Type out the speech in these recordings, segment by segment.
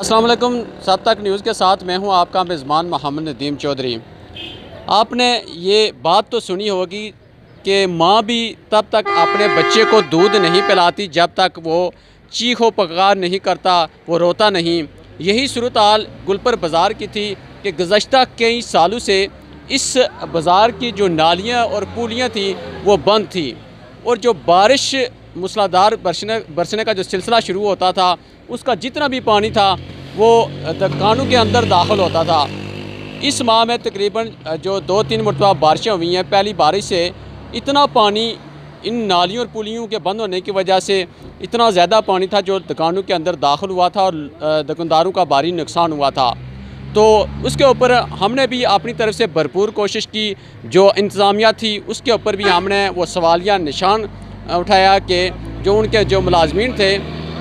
अस्सलाम वालेकुम। सब तक न्यूज़ के साथ मैं हूं आपका मेज़बान मोहम्मद नदीम चौधरी। आपने ये बात तो सुनी होगी कि माँ भी तब तक अपने बच्चे को दूध नहीं पिलाती जब तक वो चीखो पुकार नहीं करता, वो रोता नहीं। यही सूरत हाल गुलपर बाज़ार की थी कि गुज़श्ता कई सालों से इस बाज़ार की जो नालियाँ और पुलियाँ थी वो बंद थी, और जो बारिश मूसलाधार बरसने का जो सिलसिला शुरू होता था उसका जितना भी पानी था वो दुकानों के अंदर दाखिल होता था। इस माह में तकरीबन जो 2-3 मरतबा बारिशें हुई हैं, पहली बारिश से इतना पानी इन नालियों और पुलियों के बंद होने की वजह से इतना ज़्यादा पानी था जो दुकानों के अंदर दाखिल हुआ था और दुकानदारों का भारी नुकसान हुआ था। तो उसके ऊपर हमने भी अपनी तरफ से भरपूर कोशिश की। जो इंतज़ामिया थी उसके ऊपर भी हमने वो सवालिया निशान उठाया कि जो उनके जो मुलाजमीन थे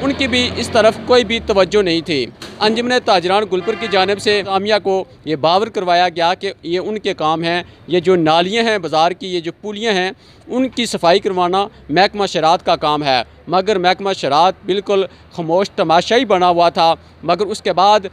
उनकी भी इस तरफ कोई भी तवज्जो नहीं थी। अंजुमन ताजरान गुलपर की जानिब से कामिया को ये बावर करवाया गया कि ये उनके काम हैं, ये जो नालियाँ हैं बाज़ार की, ये जो पुलियाँ हैं, उनकी सफाई करवाना महकमा शरात का काम है। मगर महकमा शरात बिल्कुल खामोश तमाशाई बना हुआ था। मगर उसके बाद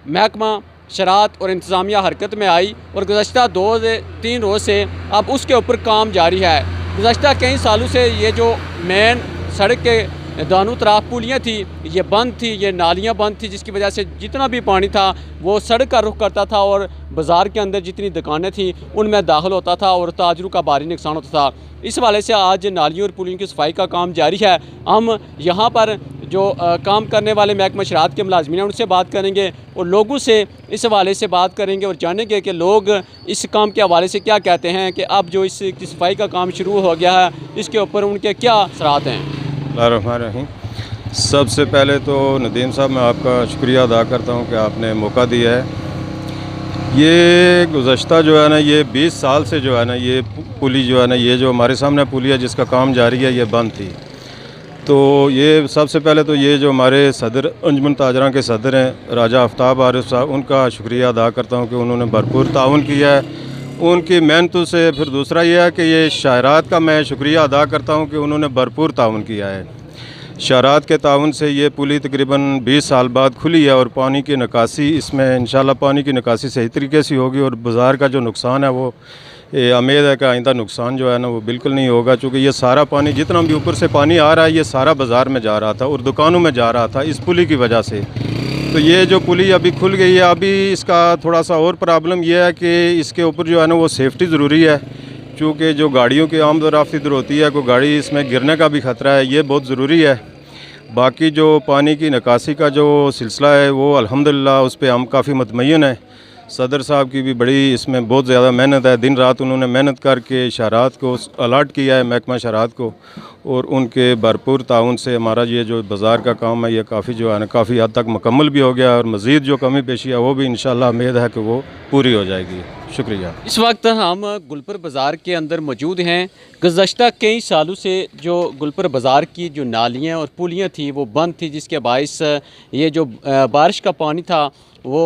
महकमा शरात और इंतज़ामिया हरकत में आई और गुज़श्ता 2-3 रोज़ से अब उसके ऊपर काम जारी है। गुज़श्ता कई सालों से ये जो मेन सड़क के दोनों तरफ पुलियाँ थी ये बंद थी, ये नालियाँ बंद थी, जिसकी वजह से जितना भी पानी था वो सड़क का रुख करता था और बाज़ार के अंदर जितनी दुकानें थी उनमें दाखिल होता था और ताजरों का भारी नुकसान होता था। इस हवाले से आज नालियों और पुलियों की सफाई का काम जारी है। हम यहाँ पर जो काम करने वाले महकमा शरात के मुलाजमीन हैं उनसे बात करेंगे और लोगों से इस हवाले से बात करेंगे और जानेंगे कि लोग इस काम के हवाले से क्या कहते हैं कि अब जो इसकी सफाई का काम शुरू हो गया है इसके ऊपर उनके क्या असरात हैं। बिस्मिल्लाहिर्रहमानिर्रहीम। सबसे पहले तो नदीम साहब मैं आपका शुक्रिया अदा करता हूँ कि आपने मौका दिया है। ये गुज़श्ता जो है ना, ये 20 साल से जो है ना, ये पुली जो है ना, ये जो हमारे सामने पुली है जिसका काम जारी है, ये बंद थी। तो ये सबसे पहले तो ये जो हमारे सदर अंजुमन ताजरान के सदर हैं राजा आफ्ताब आरिफ साहब, उनका शुक्रिया अदा करता हूँ कि उन्होंने भरपूर ताउन किया है उनकी मेहनतों से। फिर दूसरा ये है कि ये शायरात का मैं शुक्रिया अदा करता हूँ कि उन्होंने भरपूर ताउन किया है। शायरात के ताउन से ये पुली तकरीबन 20 साल बाद खुली है और पानी की निकासी इसमें इंशाल्लाह पानी की निकासी सही तरीके से होगी और बाज़ार का जो नुकसान है वो उम्मीद है कि आइंदा नुकसान जो है ना वो बिल्कुल नहीं होगा, क्योंकि ये सारा पानी जितना भी ऊपर से पानी आ रहा है ये सारा बाज़ार में जा रहा था और दुकानों में जा रहा था इस पुली की वजह से। तो ये जो पुली अभी खुल गई है, अभी इसका थोड़ा सा और प्रॉब्लम ये है कि इसके ऊपर जो है ना वो सेफ्टी ज़रूरी है, क्योंकि जो गाड़ियों की आमद रफ्त इधर होती है, कोई गाड़ी इसमें गिरने का भी ख़तरा है, ये बहुत ज़रूरी है। बाकी जो पानी की निकासी का जो सिलसिला है वो अल्हम्दुलिल्लाह उस पर हम काफ़ी मुतमईन हैं। सदर साहब की भी बड़ी इसमें बहुत ज़्यादा मेहनत है, दिन रात उन्होंने मेहनत करके शरात को अलर्ट किया है, महकमा शरात को, और उनके भरपूर ताउन से हमारा ये जो बाज़ार का काम है ये काफ़ी जो है ना काफ़ी हद तक मुकम्मल भी हो गया और मज़ीद जो कमी पेशी है वो भी इंशाल्लाह उम्मीद है कि वो पूरी हो जाएगी। शुक्रिया। इस वक्त हम गुलपर बाज़ार के अंदर मौजूद हैं। गुज़श्ता कई सालों से जो गुलपर बाज़ार की जो नालियाँ और पुलियाँ थी वो बंद थी, जिसके बायस ये जो बारिश का पानी था वो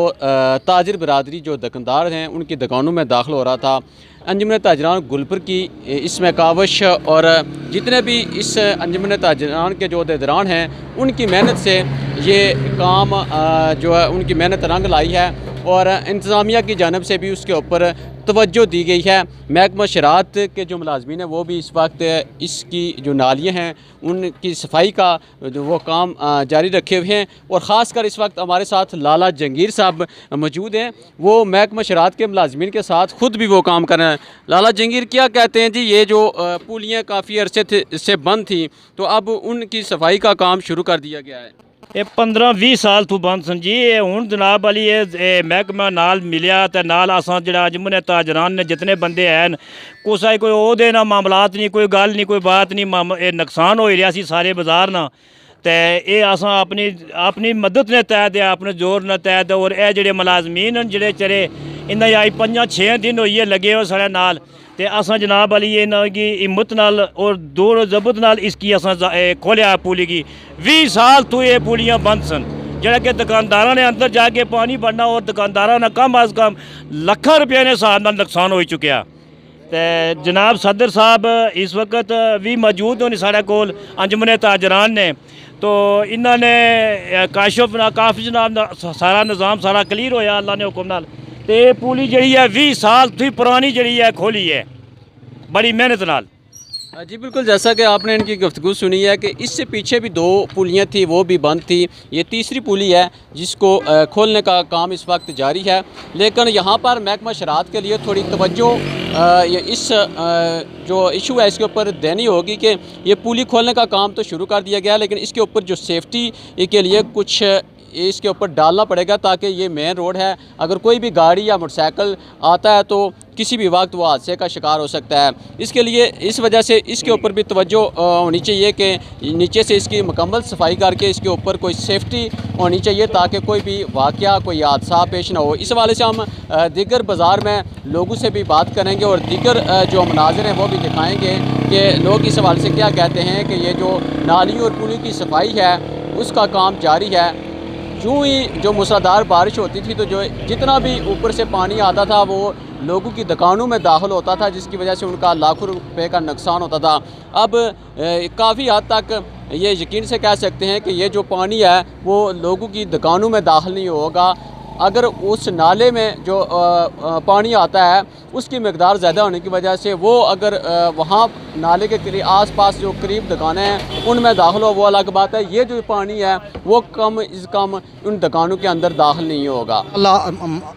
ताजिर बरादरी जो दुकानदार हैं उनकी दुकानों में दाखिल हो रहा था। अंजुमन ताजरान गुलपर की इसमें कावश और जितने भी इस अंजुमन ताजरान के जो अहदेदारान हैं उनकी मेहनत से ये काम जो है उनकी मेहनत रंग लाई है और इंतज़ामिया की जानब से भी उसके ऊपर तवज्जो दी गई है। महकमा शरात के जो मुलाजमीन हैं वो भी इस वक्त इसकी जो नालियाँ हैं उनकी सफाई का जो वो काम जारी रखे हुए हैं और ख़ास कर इस वक्त हमारे साथ लाला जंगीर साहब मौजूद हैं। वो महकमा शरात के मुलाजमीन के साथ ख़ुद भी वो काम कर रहे हैं। लाला जंगीर, क्या कहते हैं जी, ये जो पुलियाँ काफ़ी अरसे से बंद थी तो अब उनकी सफाई का काम शुरू कर दिया गया है? ये 15-20 साल तू बंद सन जी। ये हुण जनाब वाली ये महकमा नाल मिलिया ते नाल असां जिहड़ा अंजुमन ताजरान ने जितने बंदे हैं कुसै कोई ओहदे ना मामलात नहीं, कोई गल नहीं, कोई बात नहीं, ये नुकसान हो रहा सी सारे बाजार ना, ते ये असां अपनी मदद ने तहत अपने जोर ने तहत और ये जेह्ड़े मुलाजमीन न जेह्ड़े चरे इन्हें आई 5-6 दिन होइए लगे हो साढ़े नाल, ते असां जनाब वाली इन्हां की हिम्मत नाल और दूर जबत नाल इसकी असां खोलिया पुली की। 20 साल तो ये पुलियाँ बंद सन, जेह्ड़ा कि दुकानदारों ने अंदर जाके पानी भरना और दुकानदारों ने कम अज कम लाखां रुपये के हिसाब नाल नुकसान हो चुकिया। ते जनाब सदर साहब इस वक्त भी मौजूद होने साढ़े कोल अंजुमन ताजरान ने, तो इन्होंने काफी जनाब सारा निज़ाम सारा क्लीयर होया अल्लाह ने हुक्म नाल ते पुली जी है 20 साल थी पुरानी जी है खोली है बड़ी मेहनत नाल। जी बिल्कुल, जैसा कि आपने इनकी गुफ्तगू सुनी है कि इससे पीछे भी 2 पुलियाँ थी, वो भी बंद थी। ये तीसरी पुली है जिसको खोलने का काम इस वक्त जारी है। लेकिन यहाँ पर महकमा शराअत के लिए थोड़ी तवज्जो इस जो इशू है इसके ऊपर देनी होगी कि ये पुली खोलने का काम तो शुरू कर दिया गया, लेकिन इसके ऊपर जो सेफ्टी के लिए कुछ इसके ऊपर डालना पड़ेगा, ताकि ये मेन रोड है, अगर कोई भी गाड़ी या मोटरसाइकिल आता है तो किसी भी वक्त वो हादसे का शिकार हो सकता है। इसके लिए इस वजह से इसके ऊपर भी तवज्जो होनी चाहिए कि नीचे से इसकी मुकम्मल सफाई करके इसके ऊपर कोई सेफ्टी होनी चाहिए, ताकि कोई भी वाक़या कोई हादसा पेश ना हो। इस हवाले से हम दीगर बाज़ार में लोगों से भी बात करेंगे और दीगर जो मनाज़िर हैं वो भी दिखाएँगे कि लोग इस हवाले से क्या कहते हैं कि ये जो नाली और पुलों की सफाई है उसका काम जारी है। यूँ ही जो मूसलाधार बारिश होती थी तो जो जितना भी ऊपर से पानी आता था वो लोगों की दुकानों में दाखिल होता था, जिसकी वजह से उनका लाखों रुपए का नुकसान होता था। अब काफ़ी हद तक ये यकीन से कह सकते हैं कि ये जो पानी है वो लोगों की दुकानों में दाखिल नहीं होगा। अगर उस नाले में जो पानी आता है उसकी मकदार ज़्यादा होने की वजह से वो अगर वहाँ नाले के आस-पास जो करीब दुकानें हैं उनमें दाखिल हो वो अलग बात है। ये जो पानी है वो कम से कम उन दुकानों के अंदर दाखिल नहीं होगा। अल्लाह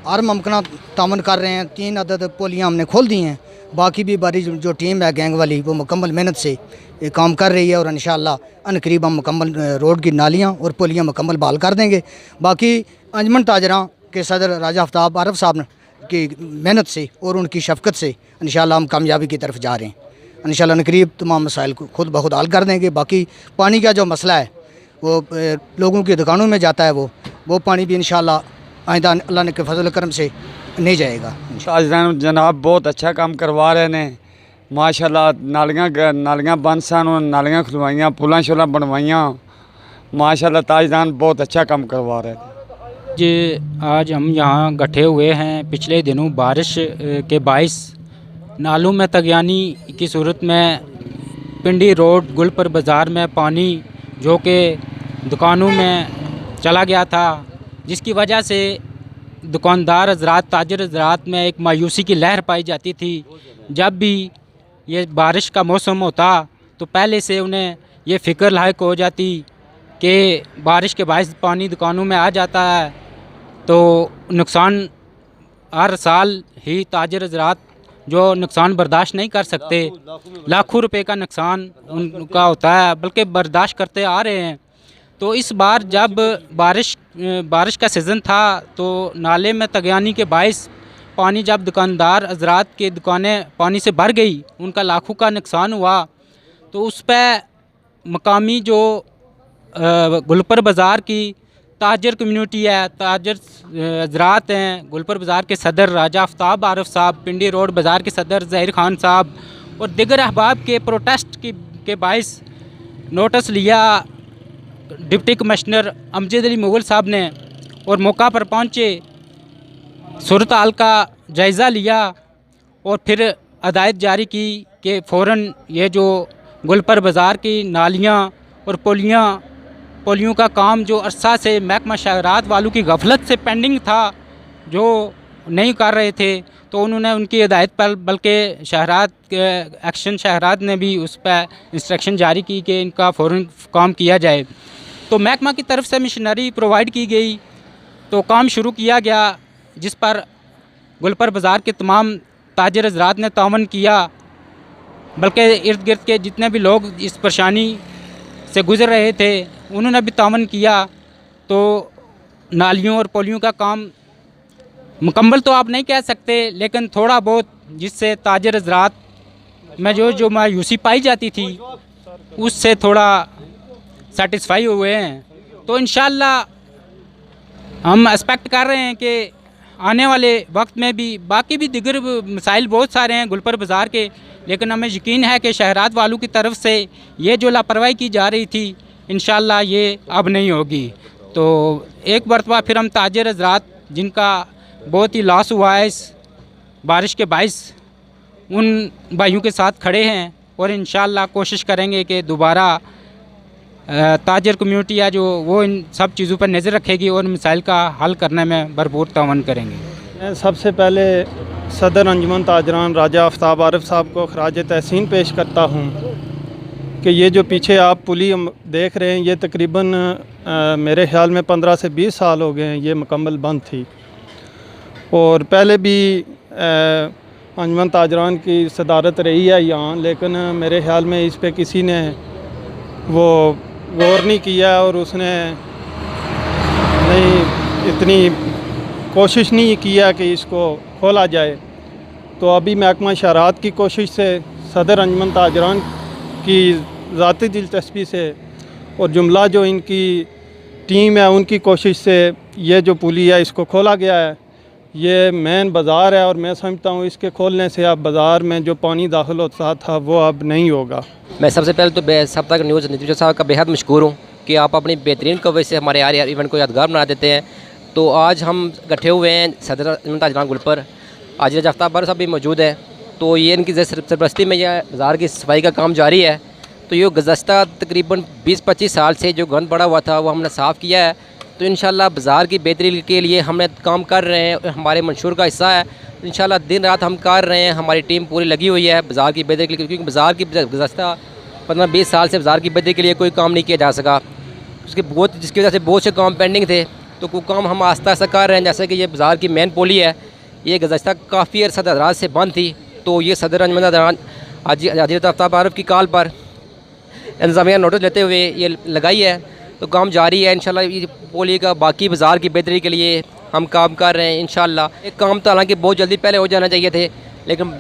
हर मुमकिन तामन कर रहे हैं। 3 अदद पुलियाँ हमने खोल दी हैं, बाकी भी बारी जो टीम है गैंग वाली वो मुकम्मल मेहनत से ये काम कर रही है और इंशाअल्लाह अनकरीब हम मुकम्मल रोड की नालियाँ और पुलियाँ मुकम्मल बहाल कर देंगे। बाकी अंजमन ताजरा के सदर राजा आफ्ताब आरफ साहब की मेहनत से और उनकी शफकत से इंशाअल्लाह हम कामयाबी की तरफ जा रहे हैं। इंशाअल्लाह अनकरीब तमाम मसाइल को खुद ब खुद हल कर देंगे। बाकी पानी का जो मसला है वो लोगों की दुकानों में जाता है, वो पानी भी इंशाअल्लाह आइंदा अल्लाह के फजल करम से नहीं जाएगा। ताजदान जनाब बहुत अच्छा काम करवा रहे हैं माशाल्लाह। नालियाँ बंद सन, नालियाँ खुलवाइयाँ, पुलां शुलां बनवाइयाँ माशाल्लाह। ताजदान बहुत अच्छा काम करवा रहे थे जी। आज हम यहाँ इकट्ठे हुए हैं। पिछले दिनों बारिश के बाइस नालों में तगयानी की सूरत में पिंडी रोड गुलपर बाज़ार में पानी जो कि दुकानों में चला गया था, जिसकी वजह से दुकानदार हज़रात, ताजर हज़रात में एक मायूसी की लहर पाई जाती थी। जब भी ये बारिश का मौसम होता तो पहले से उन्हें ये फ़िक्र लायक हो जाती कि बारिश के बायस पानी दुकानों में आ जाता है तो नुकसान हर साल ही ताजर हज़रात जो नुकसान बर्दाश्त नहीं कर सकते, लाखों रुपए का नुकसान उनका होता है, बल्कि बर्दाश्त करते आ रहे हैं। तो इस बार जब बारिश का सीज़न था तो नाले में तगयानी के बायस पानी जब दुकानदार हज़रात की दुकानें पानी से भर गई, उनका लाखों का नुकसान हुआ। तो उस पर मकामी जो गुलपर बाज़ार की ताजर कम्युनिटी है, ताजर हज़रात हैं, गुलपर बाज़ार के सदर राजा आफ्ताब आरफ साहब, पिंडी रोड बाज़ार के सदर ज़हीर खान साहब और दिगर अहबाब के प्रोटेस्ट के बायस नोटिस लिया डिप्टी कमिश्नर अमजद अली मुगल साहब ने और मौका पर पहुँचे, सूरत हाल का जायज़ा लिया और फिर हदायत जारी की कि फ़ौरन ये जो गुलपर बाज़ार की नालियाँ और पुलियों का काम जो अरसा से महकमा शहरात वालों की गफलत से पेंडिंग था, जो नहीं कर रहे थे, तो उन्होंने उनकी हिदायत पर बल्कि एक्शन शहरात ने भी उस पर इंस्ट्रक्शन जारी की कि इनका फ़ौरन काम किया जाए। तो महकमा की तरफ से मशीनरी प्रोवाइड की गई तो काम शुरू किया गया, जिस पर गुलपर बाज़ार के तमाम ताजर हज़रात ने तावन किया, बल्कि इर्द गिर्द के जितने भी लोग इस परेशानी से गुज़र रहे थे उन्होंने भी तावन किया। तो नालियों और पुलियों का काम मुकम्मल तो आप नहीं कह सकते, लेकिन थोड़ा बहुत जिससे ताजर हज़रात में जो मायूसी पाई जाती थी उससे थोड़ा सेटिस्फाई हुए हैं। तो इंशाअल्लाह हम एक्सपेक्ट कर रहे हैं कि आने वाले वक्त में भी बाकी भी दिगर मसाइल बहुत सारे हैं गुलपर बाज़ार के, लेकिन हमें यकीन है कि शहरात वालों की तरफ से ये जो लापरवाही की जा रही थी इंशाअल्लाह ये अब नहीं होगी। तो एक मरतबा फिर हम ताजर हज़रात जिनका बहुत ही लॉस हुआ है इस बारिश के बायस, उन भाइयों के साथ खड़े हैं और इंशाअल्लाह कोशिश करेंगे कि दोबारा ताजर कम्यूनिटी है जो वो इन सब चीज़ों पर नज़र रखेगी और मसाइल का हल करने में भरपूर तावन करेंगे। मैं सबसे पहले सदर अंजुमन ताजरान राजा आफ्ताब आरिफ साहब को खराज तहसीन पेश करता हूँ कि ये जो पीछे आप पुली देख रहे हैं ये तकरीबन मेरे ख्याल में 15 से 20 साल हो गए हैं ये मुकम्मल बंद थी, और पहले भी अंजुमन ताजरान की सदारत रही है यहाँ, लेकिन मेरे ख्याल में इस पे किसी ने वो गौर नहीं किया और उसने नहीं इतनी कोशिश नहीं किया कि इसको खोला जाए। तो अभी महकमा शहरात की कोशिश से, सदर अंजुमन ताजरान की ज़ाती दिलचस्पी से और जुमला जो इनकी टीम है उनकी कोशिश से ये जो पुली है इसको खोला गया है। ये मेन बाज़ार है और मैं समझता हूँ इसके खोलने से अब बाज़ार में जो पानी दाखिल होता था वो अब नहीं होगा। मैं सबसे पहले तो सब तक न्यूज़ नदीम साहब का बेहद मशकूर हूँ कि आप अपनी बेहतरीन कवरेज से हमारे यार इवेंट को यादगार बना देते हैं। तो आज हम इकट्ठे हुए हैं सदर अंजुमन ताजरान गुल पर, आज राजा आफ्ताब आरिफ साहब भी मौजूद है। तो ये इनकी सरपरस्ती में यह बाज़ार की सफाई का काम जारी है। तो ये गुज़श्ता तकरीबन 20-25 साल से जो गंद पड़ा हुआ था वो हमने साफ़ किया है। तो इंशाल्लाह बाज़ार की बेहतरी के लिए हमने काम कर रहे हैं, हमारे मंशूर का हिस्सा है। इंशाल्लाह दिन रात हम कर रहे हैं, हमारी टीम पूरी लगी हुई है बाज़ार की बेहतरी के लिए, क्योंकि बाज़ार की गुज़श्ता 15-20 साल से बाज़ार की बेहतरी के लिए कोई काम नहीं किया जा सका, जिसकी वजह से बहुत से काम पेंडिंग थे। तो कोई काम हम आस्ता आस्ता कर रहे हैं, जैसे कि ये बाज़ार की मेन पोली है, ये गुज़श्ता काफ़ी अरसा दराज से बंद थी। तो ये सदर अंजुमन ताजरान आज आफ्ताब आरिफ की कॉल पर इंतज़ामिया नोटिस लेते हुए ये लगाई है। तो काम जारी है इंशाल्लाह। ये पोली का बाकी बाज़ार की बेहतरी के लिए हम काम कर रहे हैं इंशाल्लाह। एक काम तो हालांकि बहुत जल्दी पहले हो जाना चाहिए थे, लेकिन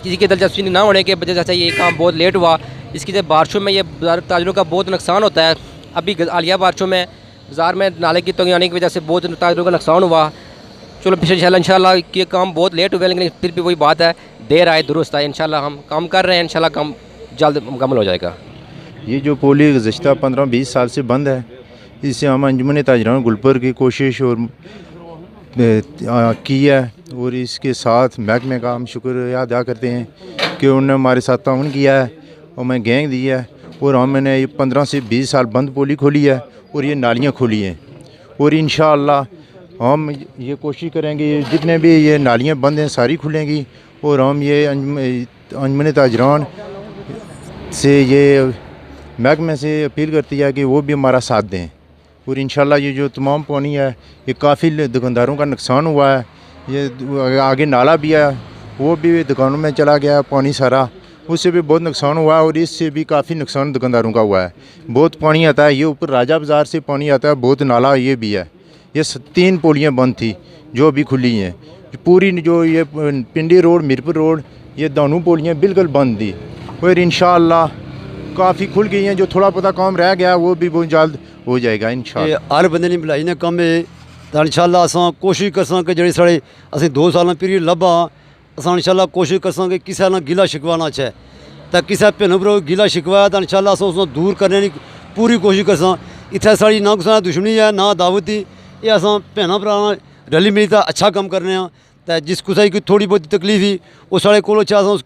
किसी की दिलचस्पी ना होने के वजह से ये काम बहुत लेट हुआ। इसकी जब बारिशों में ये बाज़ार ताजरों का बहुत नुकसान होता है। अभी हालिया बारिशों में बाज़ार में नाले की तंगी आने की वजह से बहुत ताजरों का नुकसान हुआ। चलो पिछले इंशाल्लाह ये काम बहुत लेट हुआ, लेकिन फिर भी वही बात है, देर आए दुरुस्त आए। इंशाल्लाह हम काम कर रहे हैं, इंशाल्लाह काम जल्द मुकम्मल हो जाएगा। ये जो पोली गुज़श्ता 15-20 साल से बंद है, इससे हम अंजुमन ताजरान गुलपर की कोशिश और की है, और इसके साथ महकमे का हम शुक्रिया अदा करते हैं कि उन्होंने हमारे साथ ताउन किया है और मैं गैंग दी है, और हमने ये 15 से 20 साल बंद पोली खोली है और ये नालियाँ खोली हैं। और इंशाअल्लाह हम ये कोशिश करेंगे जितने भी ये नालियाँ बंद हैं सारी खुलेंगी, और हम ये अंजुमन ताजरान से ये महकमे से अपील करती है कि वो भी हमारा साथ दें। और इंशाल्लाह ये जो तमाम पानी है ये काफ़ी दुकानदारों का नुकसान हुआ है। ये आगे नाला भी है, वो भी दुकानों में चला गया है पानी सारा, उससे भी बहुत नुकसान हुआ है, और इससे भी काफ़ी नुकसान दुकानदारों का हुआ है। बहुत पानी आता है, ये ऊपर राजा बाज़ार से पानी आता है, बहुत नाला ये भी है। ये 3 पोलियाँ बंद थी जो अभी खुली हैं। पूरी जो ये पिंडी रोड, मीरपुर रोड, ये दोनों पोलियाँ बिल्कुल बंद थी, और इंशाअल्लाह काफ़ी खुल गई हैं। जो थोड़ा पता काम रह गया वो भी बहुत जल्द हो जाएगा इंशाअल्लाह। हर बंदे ने भलाई ने कम है, तो इंशाअल्लाह असां कोशिश करसां कि जेह्ड़े साढ़े असें 2 साल पीरियड लब्भा, असां इंशाअल्लाह कोशिश करसां कि किसी ना गिला शिकवा ना चाहे, तो किसी भैन भ्रा गिला शिकवा है तो इंशाअल्लाह असां उसको दूर करने की पूरी कोशिश करसां। इत्थै साढ़ी ना कुसै दुश्मनी है ना दावत ही, ये असां भैन भ्रा रली मिली तो अच्छा कम करने, तो जिस कुसै की थोड़ी बहुत तकलीफ ही वो साढ़े कोलों च असां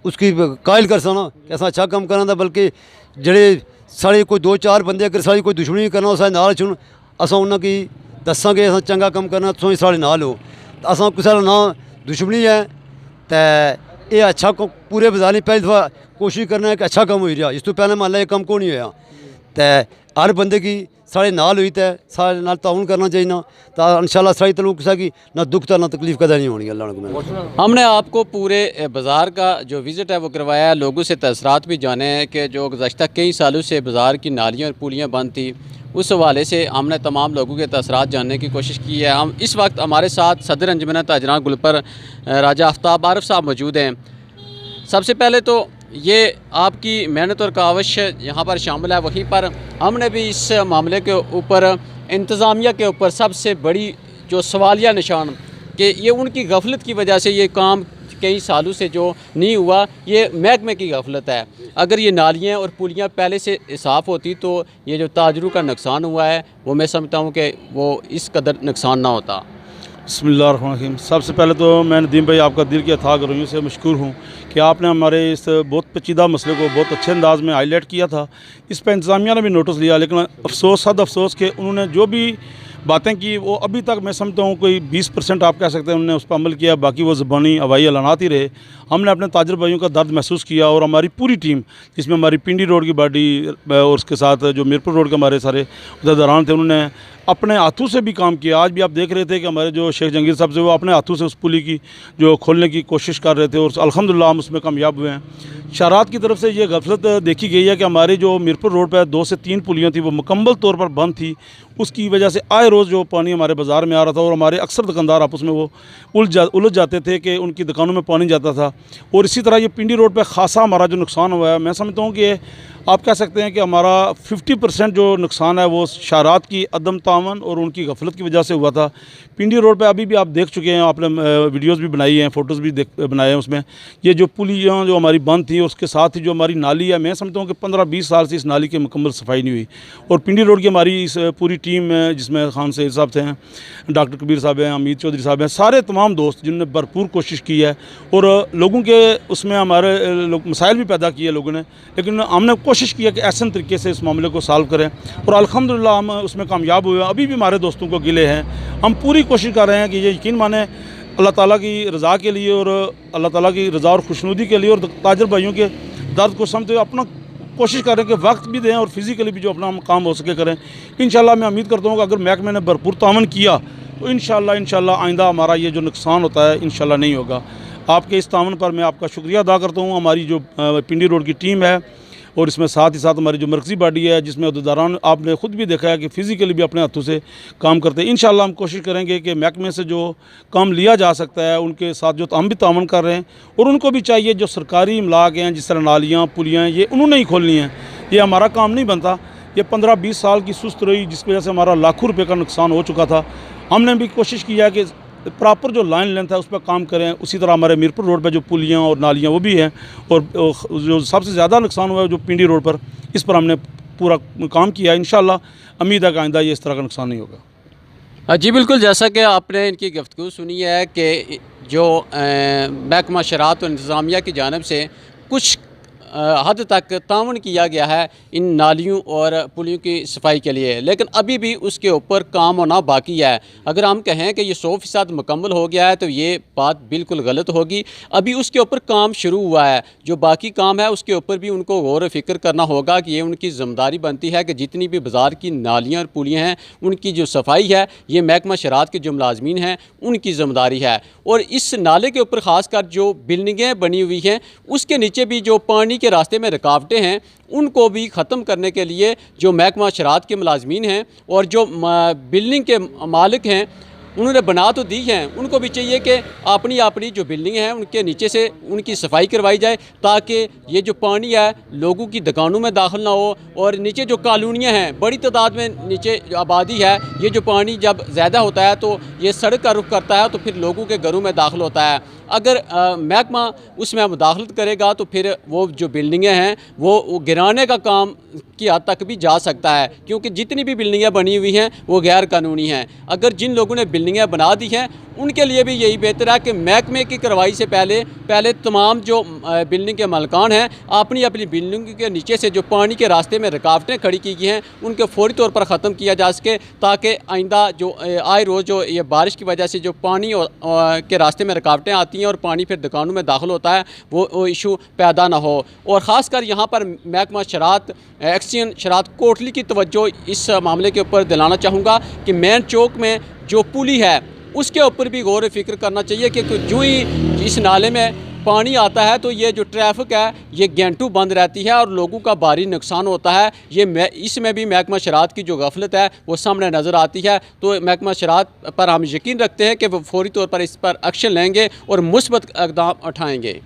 उसकी कायल कर सना कि अस अच्छा कम करना, बल्कि जेह्ड़े साढ़े कोई 2-4 बंदे अगर साढ़ी कोई दुश्मनी करना साढ़े नाल चुन, असां उन्होंने दस्सां कि असां चंगा कम करना, तुम साढ़े नाल हो। तो असां कुसै ना दुश्मनी है, तो ये अच्छा पूरे बाजार में पहली दफ़ा कोशिश करना है कि अच्छा कम हो रहा। इस तो पहले मान लो ये कम को नहीं होया, तो हर बंदे की साढ़े नाल हुई, तो साढ़े नाल ताउन करना चाहिए ना, तो इंशाअल्लाह सारी तलू किसी की ना दुख था ना तकलीफ कदा नहीं होनी। अल्लाह हमने आपको पूरे बाज़ार का जो विज़िट है वो करवाया है, लोगों से तसरात भी जाने हैं कि जो गुज़श्ता कई सालों से बाज़ार की नालियाँ और पुलियाँ बंद थी, उस हवाले से हमने तमाम लोगों के तसरात जानने की कोशिश की है। हम इस वक्त हमारे साथ सदर अंजुमन ताजरान गुल पर राजा आफ्ताब आरिफ साहब मौजूद हैं। सबसे पहले तो ये आपकी मेहनत और काविश यहाँ पर शामिल है, वहीं पर हमने भी इस मामले के ऊपर इंतज़ामिया के ऊपर सबसे बड़ी जो सवालिया निशान कि ये उनकी गफलत की वजह से ये काम कई सालों से जो नहीं हुआ, ये महकमे की गफलत है। अगर ये नालियाँ और पुलियाँ पहले से साफ़ होती तो ये जो ताजरों का नुकसान हुआ है वो मैं समझता हूँ कि वो इस कदर नुकसान ना होता। बिस्मिल्लाहिर्रहमानिर्रहीम। सबसे पहले तो मैं नदीम भाई आपका दिल की अथाह गरमियों से मशकूर हूँ कि आपने हमारे इस बहुत पेचीदा मसले को बहुत अच्छे अंदाज में हाईलाइट किया था। इस पर इंतज़ामिया ने भी नोटिस लिया, लेकिन अफसोस सद अफसोस के उन्होंने जो भी बातें की वो अभी तक मैं समझता हूँ कोई 20% आप कह सकते हैं उन्होंने उस पर अमल किया, बाकी वो ज़बानी हवाई ऐलानात ही रहे। हमने अपने ताजर भाइयों का दर्द महसूस किया और हमारी पूरी टीम, जिसमें हमारी पिंडी रोड की बॉडी और उसके साथ जो मीरपुर रोड के हमारे सारे उहदेदारान थे, उन्होंने अपने हाथों से भी काम किया। आज भी आप देख रहे थे कि हमारे जो शेख जंगीर साहब से वो अपने हाथों से उस पुली की जो खोलने की कोशिश कर रहे थे और अल्हम्दुलिल्लाह हम उसमें कामयाब हुए हैं। शरात की तरफ से ये गफलत देखी गई है कि हमारी जो मीरपुर रोड पर 2 से 3 पुलियाँ थी वो मुकम्मल तौर पर बंद थी। उसकी वजह से आए रोज़ जो पानी हमारे बाज़ार में आ रहा था और हमारे अक्सर दुकानदार आपस में वो उलझ जाते थे कि उनकी दुकानों में पानी जाता था। और इसी तरह ये पिंडी रोड पर ख़ासा हमारा जो नुकसान हुआ है, मैं समझता हूँ कि आप कह सकते हैं कि हमारा 50% जो नुकसान है वो शरात की अदम तावन और उनकी गफलत की वजह से हुआ था। पिंडी रोड पे अभी भी आप देख चुके हैं, आपने वीडियोस भी बनाई हैं, फ़ोटोज़ भी बनाए हैं। उसमें ये जो पुलियाँ जो हमारी बंद थी, उसके साथ ही जो हमारी नाली है, मैं समझता हूँ कि 15-20 साल से इस नाली की मुकम्मल सफाई नहीं हुई। और पिंडी रोड की हमारी इस पूरी टीम जिसमें खान सैयद साहब थे, डॉक्टर कबीर साहब हैं, अमीर चौधरी साहब हैं, सारे तमाम दोस्त जिन्होंने भरपूर कोशिश की है और लोगों के उसमें हमारे मसाइल भी पैदा किए लोगों ने, लेकिन हमने कोशिश किया कि ऐसे तरीके से इस मामले को सॉल्व करें और अल्हम्दुलिल्लाह हम उसमें कामयाब हुए। अभी भी हमारे दोस्तों को गिले हैं, हम पूरी कोशिश कर रहे हैं कि ये यकीन माने अल्लाह ताला की रज़ा के लिए और अल्लाह ताला की रज़ा और खुशनुदी के लिए और ताजर भाइयों के दर्द को समझते हुए अपना कोशिश करें कि वक्त भी दें और फिज़िकली भी जो अपना काम हो सके करें। इंशाल्लाह मैं उम्मीद करता हूँ कि अगर महकमे ने भरपूर तावन किया तो इंशाल्लाह आइंदा हमारा ये जो नुकसान होता है इंशाल्लाह नहीं होगा। आपके इस तावन पर मैं आपका शुक्रिया अदा करता हूँ। हमारी जो पिंडी रोड की टीम है और इसमें साथ ही साथ हमारी जो मरकज़ी बॉडी है, जिसमें उहदेदारान आपने ख़ुद भी देखा है कि फ़िज़िकली भी अपने हाथों से काम करते हैं। इंशाल्लाह हम कोशिश करेंगे कि महकमे से जो काम लिया जा सकता है उनके साथ जो हम भी तावन कर रहे हैं और उनको भी चाहिए जो सरकारी इमलाक हैं, जिस तरह नालियाँ पुलियाँ, ये उन्होंने ही खोलनी हैं, ये हमारा काम नहीं बनता। ये 15-20 साल की सुस्त रही जिसकी वजह से हमारा लाखों रुपये का नुकसान हो चुका था। हमने भी कोशिश किया कि प्रॉपर जो लाइन लेंथ है उस पर काम करें। उसी तरह हमारे मीरपुर रोड पर जो पुलियाँ और नालियाँ वो भी हैं और जो सबसे ज़्यादा नुकसान हुआ है जो पिंडी रोड पर, इस पर हमने पूरा काम किया। इंशाल्लाह उम्मीद है कि आइंदा ये इस तरह का नुकसान नहीं होगा। जी बिल्कुल, जैसा कि आपने इनकी गुफ्तगू सुनी है कि जो महकमा शरात और इंतज़ामिया की जानिब से कुछ हद तक तावन किया गया है इन नालियों और पुलियों की सफाई के लिए, लेकिन अभी भी उसके ऊपर काम होना बाकी है। अगर हम कहें कि ये 100% मुकम्मल हो गया है तो ये बात बिल्कुल गलत होगी। अभी उसके ऊपर काम शुरू हुआ है, जो बाकी काम है उसके ऊपर भी उनको गौर व फिक्र करना होगा कि ये उनकी ज़िम्मेदारी बनती है कि जितनी भी बाज़ार की नालियाँ और पुलियाँ हैं उनकी जो सफाई है ये महकमा शरात के जो मुलाजमीन हैं उनकी ज़िम्मेदारी है। और इस नाले के ऊपर ख़ासकर जो बिल्डिंगें बनी हुई हैं उसके नीचे भी जो पानी के रास्ते में रुकावटें हैं उनको भी ख़त्म करने के लिए जो महकमा शरात के मुलाजमीन हैं और जो बिल्डिंग के मालिक हैं उन्होंने बना तो दी हैं, उनको भी चाहिए कि अपनी जो बिल्डिंग हैं उनके नीचे से उनकी सफाई करवाई जाए ताकि ये जो पानी है लोगों की दुकानों में दाखिल ना हो। और नीचे जो कॉलोनियाँ हैं बड़ी तादाद में नीचे आबादी है, ये जो पानी जब ज़्यादा होता है तो ये सड़क का रुख करता है तो फिर लोगों के घरों में दाखिल होता है। अगर महकमा उसमें मुदाखलत करेगा तो फिर वो जो बिल्डिंगें हैं वो गिराने का काम की हद तक भी जा सकता है, क्योंकि जितनी भी बिल्डिंगें बनी हुई हैं वो गैर कानूनी हैं। अगर जिन लोगों ने बिल्डिंगें बना दी हैं उनके लिए भी यही बेहतर है कि महकमे की कार्रवाई से पहले तमाम जो बिल्डिंग के मालिकान हैं अपनी बिल्डिंग के नीचे से जो पानी के रास्ते में रुकावटें खड़ी की गई हैं उनको फौरी तौर पर ख़त्म किया जा सके, ताकि आइंदा जो आए रोज़ जो ये बारिश की वजह से जो पानी के रास्ते में रुकावटें आती हैं और पानी फिर दुकानों में दाखिल होता है वो इशू पैदा ना हो। और ख़ासकर यहाँ पर महकमा शरात एक्सचेंज शरात कोटली की तवज्जो इस मामले के ऊपर दिलाना चाहूँगा कि मेन चौक में जो पुली है उसके ऊपर भी गौर फिक्र करना चाहिए कि जो ही इस नाले में पानी आता है तो ये जो ट्रैफिक है ये घंटों बंद रहती है और लोगों का भारी नुकसान होता है। इसमें भी महकमा शरात की जो गफलत है वो सामने नज़र आती है। तो महकमा शरात पर हम यकीन रखते हैं कि वो फौरी तौर पर इस पर एक्शन लेंगे और मुस्बत इक़दाम उठाएँगे।